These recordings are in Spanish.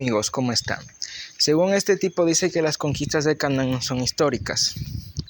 Amigos, ¿cómo están? Según este tipo dice que las conquistas de Canaán no son históricas,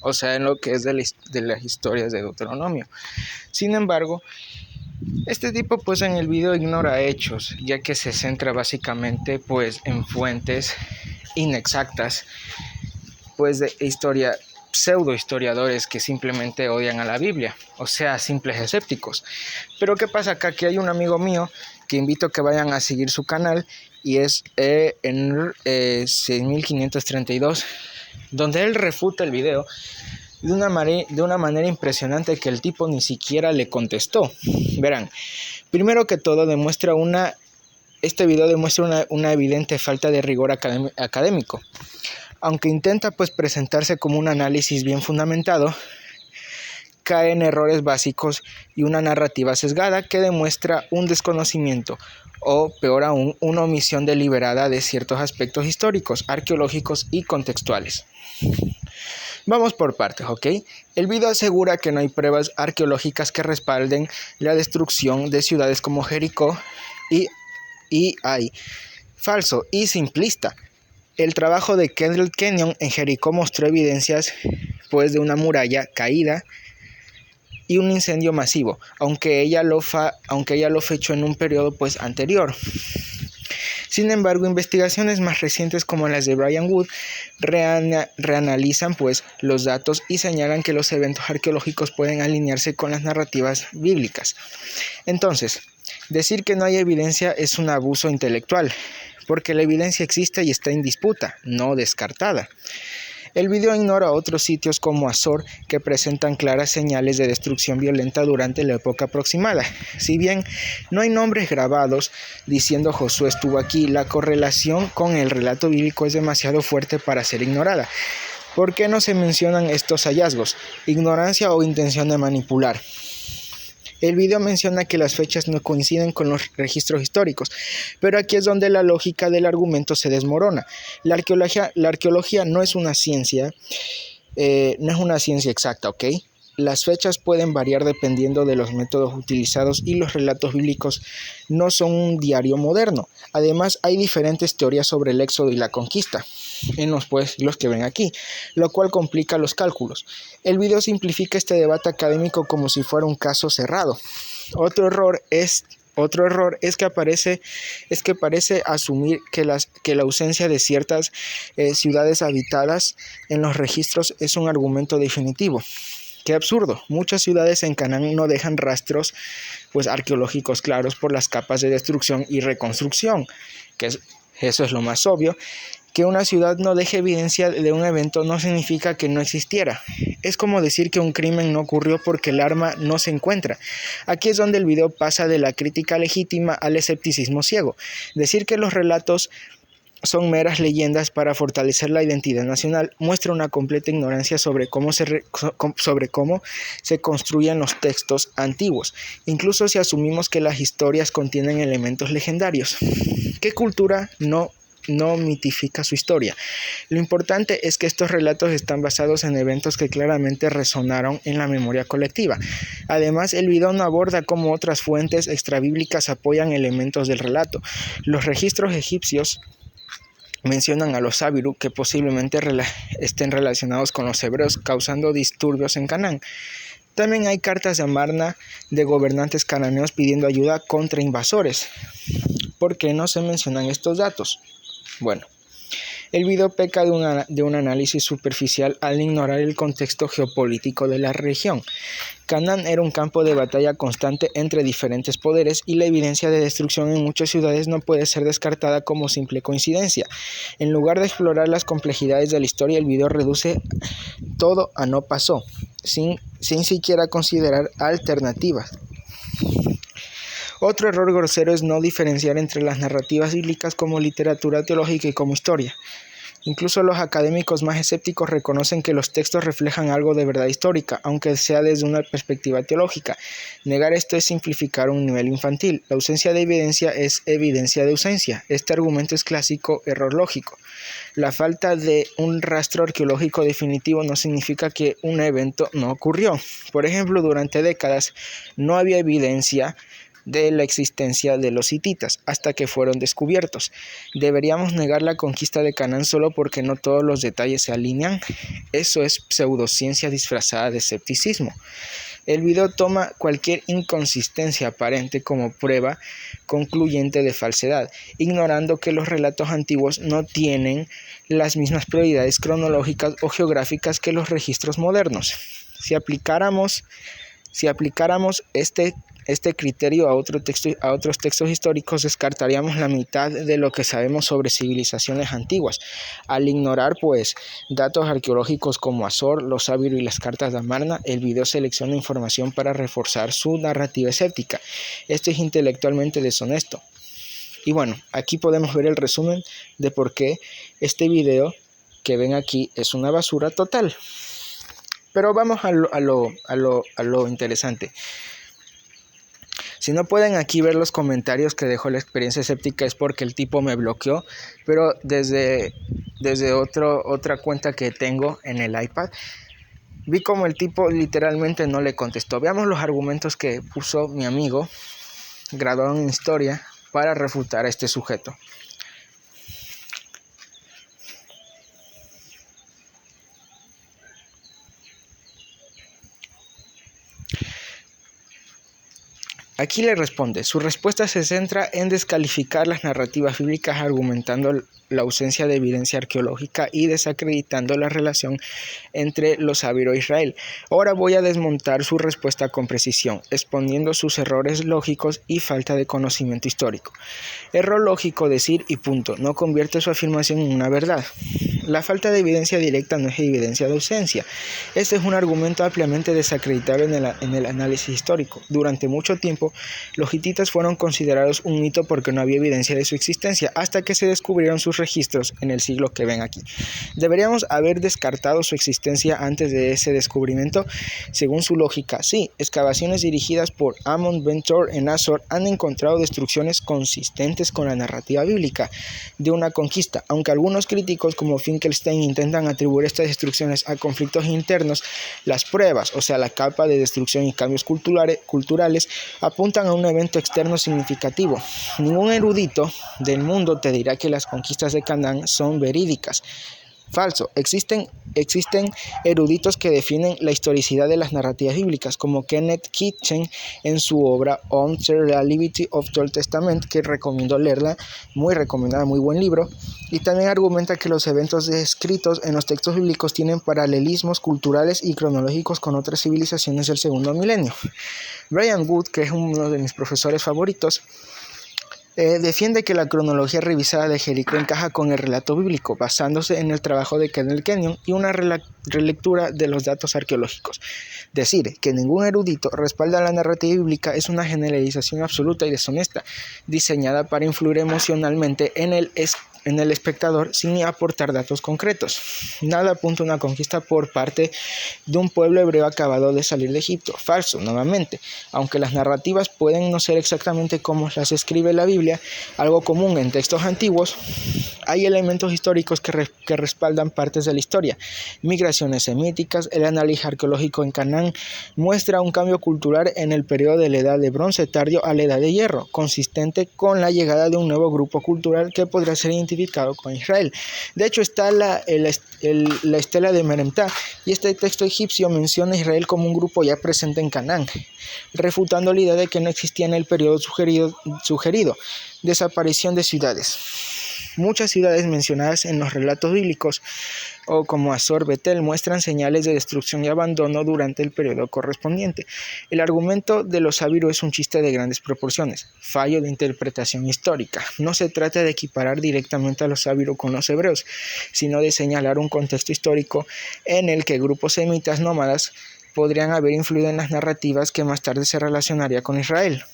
o sea, en lo que es de las historias de Deuteronomio. Sin embargo, este tipo pues en el video ignora hechos, ya que se centra básicamente pues en fuentes inexactas, pues de historia pseudo historiadores que simplemente odian a la Biblia, o sea, simples escépticos. Pero ¿qué pasa acá? Que hay un amigo mío que invito a que vayan a seguir su canal y es en 6532, donde él refuta el video de una manera impresionante que el tipo ni siquiera le contestó. Verán, primero que todo este video demuestra una evidente falta de rigor académico. Aunque intenta pues presentarse como un análisis bien fundamentado, cae en errores básicos y una narrativa sesgada que demuestra un desconocimiento o, peor aún, una omisión deliberada de ciertos aspectos históricos, arqueológicos y contextuales. Vamos por partes, ¿ok? El video asegura que no hay pruebas arqueológicas que respalden la destrucción de ciudades como Jericó y hay falso y simplista. El trabajo de Kendall Kenyon en Jericó mostró evidencias pues de una muralla caída y un incendio masivo, aunque ella lo fechó en un periodo pues anterior. Sin embargo, investigaciones más recientes como las de Brian Wood reanalizan pues los datos y señalan que los eventos arqueológicos pueden alinearse con las narrativas bíblicas. Entonces, decir que no hay evidencia es un abuso intelectual, porque la evidencia existe y está en disputa, no descartada. El video ignora otros sitios como Azor que presentan claras señales de destrucción violenta durante la época aproximada. Si bien no hay nombres grabados diciendo Josué estuvo aquí, la correlación con el relato bíblico es demasiado fuerte para ser ignorada. ¿Por qué no se mencionan estos hallazgos? ¿Ignorancia o intención de manipular? El video menciona que las fechas no coinciden con los registros históricos, pero aquí es donde la lógica del argumento se desmorona. La arqueología no es una ciencia, exacta, ¿ok? Las fechas pueden variar dependiendo de los métodos utilizados y los relatos bíblicos no son un diario moderno. Además, hay diferentes teorías sobre el éxodo y la conquista en los que ven aquí, lo cual complica los cálculos. El video simplifica este debate académico como si fuera un caso cerrado. Otro error es que parece asumir que la ausencia de ciertas ciudades habitadas en los registros es un argumento definitivo. ¡Qué absurdo! Muchas ciudades en Canaán no dejan rastros pues, arqueológicos claros por las capas de destrucción y reconstrucción, eso es lo más obvio. Que una ciudad no deje evidencia de un evento no significa que no existiera. Es como decir que un crimen no ocurrió porque el arma no se encuentra. Aquí es donde el video pasa de la crítica legítima al escepticismo ciego. Decir que los relatos son meras leyendas para fortalecer la identidad nacional muestra una completa ignorancia sobre cómo se construyen los textos antiguos, incluso si asumimos que las historias contienen elementos legendarios. ¿Qué cultura no mitifica su historia? Lo importante es que estos relatos están basados en eventos que claramente resonaron en la memoria colectiva. Además, el video no aborda cómo otras fuentes extrabíblicas apoyan elementos del relato. Los registros egipcios mencionan a los Abiru que posiblemente estén relacionados con los hebreos, causando disturbios en Canaán. También hay cartas de Amarna de gobernantes cananeos pidiendo ayuda contra invasores. ¿Por qué no se mencionan estos datos? Bueno, el video peca de un análisis superficial al ignorar el contexto geopolítico de la región. Canaán era un campo de batalla constante entre diferentes poderes y la evidencia de destrucción en muchas ciudades no puede ser descartada como simple coincidencia. En lugar de explorar las complejidades de la historia, el video reduce todo a no pasó, sin siquiera considerar alternativas. Otro error grosero es no diferenciar entre las narrativas bíblicas como literatura teológica y como historia. Incluso los académicos más escépticos reconocen que los textos reflejan algo de verdad histórica, aunque sea desde una perspectiva teológica. Negar esto es simplificar a un nivel infantil. La ausencia de evidencia es evidencia de ausencia. Este argumento es clásico error lógico. La falta de un rastro arqueológico definitivo no significa que un evento no ocurrió. Por ejemplo, durante décadas no había evidencia de la existencia de los hititas hasta que fueron descubiertos. ¿Deberíamos negar la conquista de Canaán solo porque no todos los detalles se alinean? Eso es pseudociencia disfrazada de escepticismo. El video toma cualquier inconsistencia aparente como prueba concluyente de falsedad, ignorando que los relatos antiguos no tienen las mismas prioridades cronológicas o geográficas que los registros modernos. Si aplicáramos este criterio a otros textos históricos, descartaríamos la mitad de lo que sabemos sobre civilizaciones antiguas. Al ignorar, datos arqueológicos como Azor, los Abiru y las cartas de Amarna, el video selecciona información para reforzar su narrativa escéptica. Esto es intelectualmente deshonesto. Y bueno, aquí podemos ver el resumen de por qué este video que ven aquí es una basura total. Pero vamos a lo interesante. Si no pueden aquí ver los comentarios que dejó la experiencia escéptica es porque el tipo me bloqueó, pero desde otra cuenta que tengo en el iPad, vi como el tipo literalmente no le contestó. Veamos los argumentos que puso mi amigo, graduado en historia, para refutar a este sujeto. Aquí le responde, su respuesta se centra en descalificar las narrativas bíblicas argumentando la ausencia de evidencia arqueológica y desacreditando la relación entre los Abiru e Israel. Ahora voy a desmontar su respuesta con precisión, exponiendo sus errores lógicos y falta de conocimiento histórico. Error lógico, decir y punto, no convierte su afirmación en una verdad. La falta de evidencia directa no es evidencia de ausencia. Este es un argumento ampliamente desacreditable en el análisis histórico. Durante mucho tiempo, los hititas fueron considerados un mito porque no había evidencia de su existencia, hasta que se descubrieron sus registros en el siglo que ven aquí. ¿Deberíamos haber descartado su existencia antes de ese descubrimiento? Según su lógica, sí. Excavaciones dirigidas por Amon Ben-Tor en Azor han encontrado destrucciones consistentes con la narrativa bíblica de una conquista, aunque algunos críticos como Finkelstein intentan atribuir estas destrucciones a conflictos internos. Las pruebas, o sea, la capa de destrucción y cambios culturales, apuntan a un evento externo significativo. Ningún erudito del mundo te dirá que las conquistas de Canaán son verídicas. Falso. Existen eruditos que definen la historicidad de las narrativas bíblicas, como Kenneth Kitchen en su obra On the Reliability of the Old Testament, que recomiendo leerla, muy recomendada, muy buen libro, y también argumenta que los eventos descritos en los textos bíblicos tienen paralelismos culturales y cronológicos con otras civilizaciones del segundo milenio. Brian Wood, que es uno de mis profesores favoritos, defiende que la cronología revisada de Jericó encaja con el relato bíblico, basándose en el trabajo de Kenneth Kenyon y una relectura de los datos arqueológicos. Decir que ningún erudito respalda la narrativa bíblica es una generalización absoluta y deshonesta, diseñada para influir emocionalmente en el espectador sin aportar datos concretos. Nada apunta a una conquista por parte de un pueblo hebreo acabado de salir de Egipto. Falso, nuevamente. Aunque las narrativas pueden no ser exactamente como las escribe la Biblia, algo común en textos antiguos, hay elementos históricos que respaldan partes de la historia. Migraciones semíticas, el análisis arqueológico en Canaán muestra un cambio cultural en el periodo de la Edad de Bronce tardío a la Edad de Hierro, consistente con la llegada de un nuevo grupo cultural que podría ser identificado con Israel. De hecho, está la estela de Meremtá, y este texto egipcio menciona a Israel como un grupo ya presente en Canaán, refutando la idea de que no existía en el periodo sugerido. Desaparición de ciudades. Muchas ciudades mencionadas en los relatos bíblicos, o como Azor, Betel, muestran señales de destrucción y abandono durante el periodo correspondiente. El argumento de los Abiru es un chiste de grandes proporciones, fallo de interpretación histórica. No se trata de equiparar directamente a los Abiru con los hebreos, sino de señalar un contexto histórico en el que grupos semitas nómadas podrían haber influido en las narrativas que más tarde se relacionaría con Israel.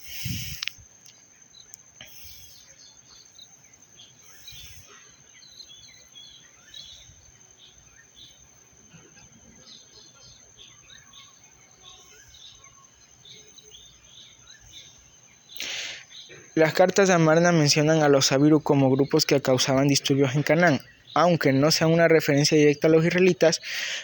Las cartas de Amarna mencionan a los Abiru como grupos que causaban disturbios en Canaán. aunque no sea una referencia directa a los israelitas,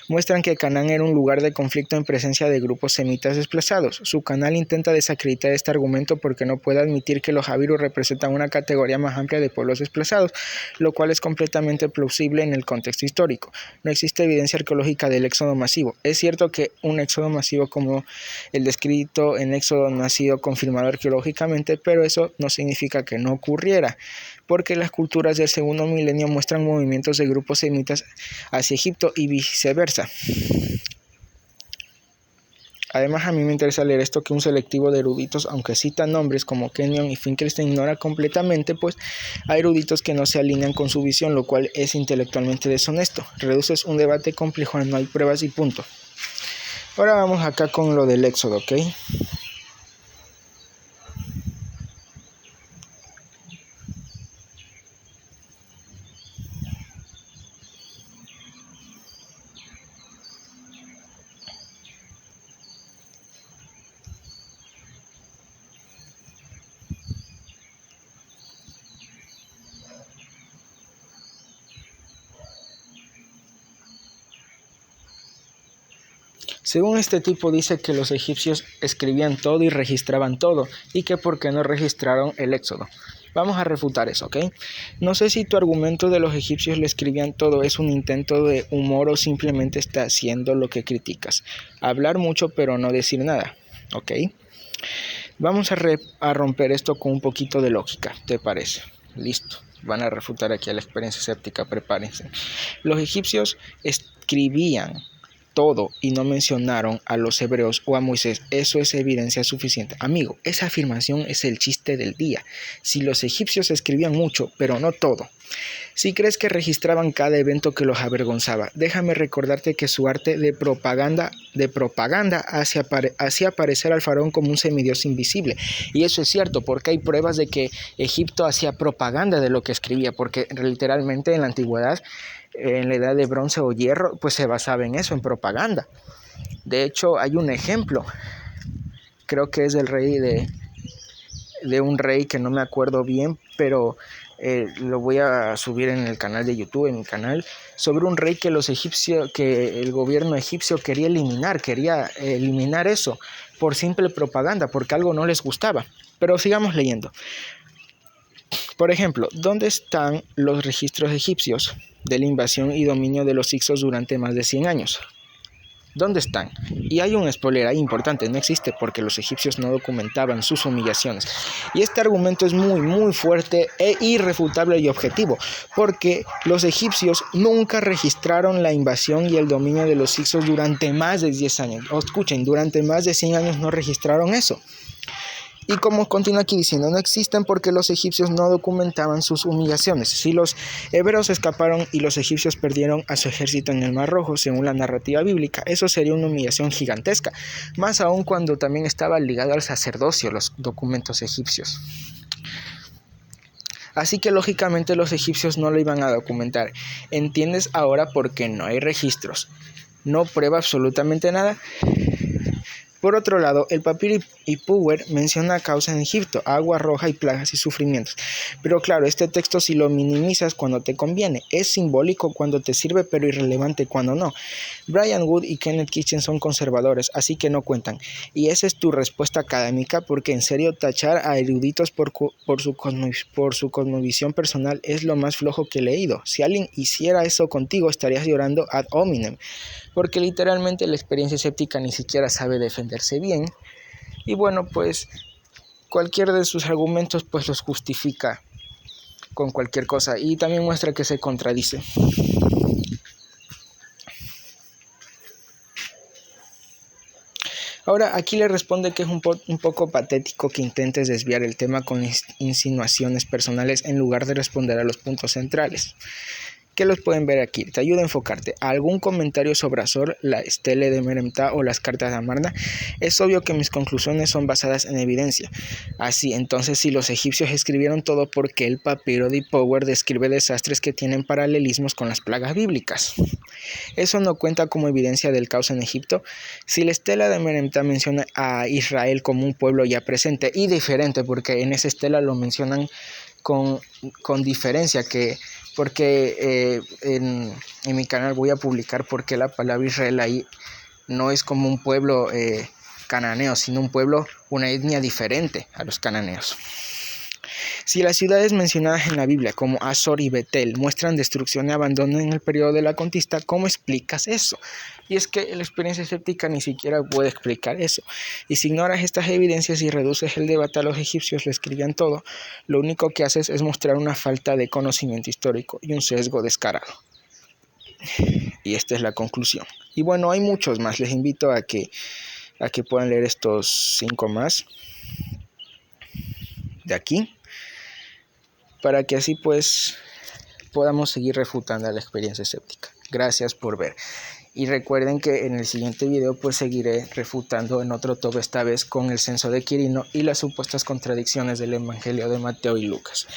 muestran que Canaán era un lugar de conflicto en presencia de grupos semitas desplazados. Su canal intenta desacreditar este argumento porque no puede admitir que los Habiru representan una categoría más amplia de pueblos desplazados, lo cual es completamente plausible en el contexto histórico. No existe evidencia arqueológica del éxodo masivo. Es cierto que un éxodo masivo como el descrito en Éxodo no ha sido confirmado arqueológicamente, pero eso no significa que no ocurriera, porque las culturas del segundo milenio muestran movimientos de grupos semitas hacia Egipto y viceversa. Además, a mí me interesa leer esto que un selectivo de eruditos, aunque cita nombres como Kenyon y Finkelstein, ignora completamente, pues hay eruditos que no se alinean con su visión, lo cual es intelectualmente deshonesto. Reduces un debate complejo a no hay pruebas y punto. Ahora vamos acá con lo del éxodo, ¿ok? Según este tipo dice que los egipcios escribían todo y registraban todo, y que por qué no registraron el éxodo. Vamos a refutar eso, ¿ok? No sé si tu argumento de los egipcios lo escribían todo es un intento de humor o simplemente está haciendo lo que criticas. Hablar mucho pero no decir nada, ¿ok? Vamos a romper esto con un poquito de lógica, ¿te parece? Listo. Van a refutar aquí a la experiencia escéptica, prepárense. Los egipcios escribían todo y no mencionaron a los hebreos o a Moisés. Eso es evidencia suficiente. Amigo, esa afirmación es el chiste del día. Si los egipcios escribían mucho, pero no todo. Si crees que registraban cada evento que los avergonzaba, déjame recordarte que su arte de propaganda hacía aparecer al faraón como un semidios invisible. Y eso es cierto, porque hay pruebas de que Egipto hacía propaganda de lo que escribía, porque literalmente en la antigüedad, en la edad de bronce o hierro, pues se basaba en eso, en propaganda. De hecho, hay un ejemplo, creo que es del rey de un rey que no me acuerdo bien, pero lo voy a subir en el canal de YouTube, en mi canal, sobre un rey que que el gobierno egipcio quería eliminar eso por simple propaganda, porque algo no les gustaba. Pero sigamos leyendo. Por ejemplo, ¿dónde están los registros egipcios de la invasión y dominio de los hicsos durante más de 100 años? ¿Dónde están? Y hay un spoiler ahí importante, no existe porque los egipcios no documentaban sus humillaciones. Y este argumento es muy fuerte e irrefutable y objetivo, porque los egipcios nunca registraron la invasión y el dominio de los hicsos durante más de 10 años. Escuchen, durante más de 100 años no registraron eso. Y como continúa aquí diciendo, no existen porque los egipcios no documentaban sus humillaciones. Si los hebreos escaparon y los egipcios perdieron a su ejército en el Mar Rojo, según la narrativa bíblica, eso sería una humillación gigantesca, más aún cuando también estaba ligado al sacerdocio los documentos egipcios. Así que lógicamente los egipcios no lo iban a documentar. ¿Entiendes ahora por qué no hay registros? No prueba absolutamente nada. Por otro lado, el Papiro y Power menciona causa en Egipto, agua roja y plagas y sufrimientos. Pero claro, este texto si lo minimizas cuando te conviene, es simbólico cuando te sirve pero irrelevante cuando no. Brian Wood y Kenneth Kitchen son conservadores, así que no cuentan. Y esa es tu respuesta académica, porque en serio tachar a eruditos por su cosmovisión personal es lo más flojo que he leído. Si alguien hiciera eso contigo, estarías llorando ad hominem, porque literalmente la experiencia escéptica ni siquiera sabe defenderse bien. Y bueno, pues cualquier de sus argumentos pues los justifica con cualquier cosa y también muestra que se contradice. Ahora, aquí le responde que es un poco patético que intentes desviar el tema con insinuaciones personales en lugar de responder a los puntos centrales. ¿Qué los pueden ver aquí? Te ayuda a enfocarte. ¿Algún comentario sobre Azor, la Estele de Meremta o las cartas de Amarna? Es obvio que mis conclusiones son basadas en evidencia. Así, entonces, si los egipcios escribieron todo, ¿por qué el Papiro de Power describe desastres que tienen paralelismos con las plagas bíblicas? ¿Eso no cuenta como evidencia del caos en Egipto? Si la Estela de Meremta menciona a Israel como un pueblo ya presente y diferente, porque en esa estela lo mencionan con diferencia, que porque en mi canal voy a publicar por qué la palabra Israel ahí no es como un pueblo cananeo, sino un pueblo, una etnia diferente a los cananeos. Si las ciudades mencionadas en la Biblia como Azor y Betel muestran destrucción y abandono en el periodo de la conquista, ¿cómo explicas eso? Y es que la experiencia escéptica ni siquiera puede explicar eso. Y si ignoras estas evidencias y reduces el debate a los egipcios, les escribían todo, lo único que haces es mostrar una falta de conocimiento histórico y un sesgo descarado. Y esta es la conclusión. Y bueno, hay muchos más. Les invito a que puedan leer estos 5 más de aquí, para que así pues podamos seguir refutando la experiencia escéptica. Gracias por ver. Y recuerden que en el siguiente video pues seguiré refutando en otro top, esta vez con el censo de Quirino y las supuestas contradicciones del Evangelio de Mateo y Lucas.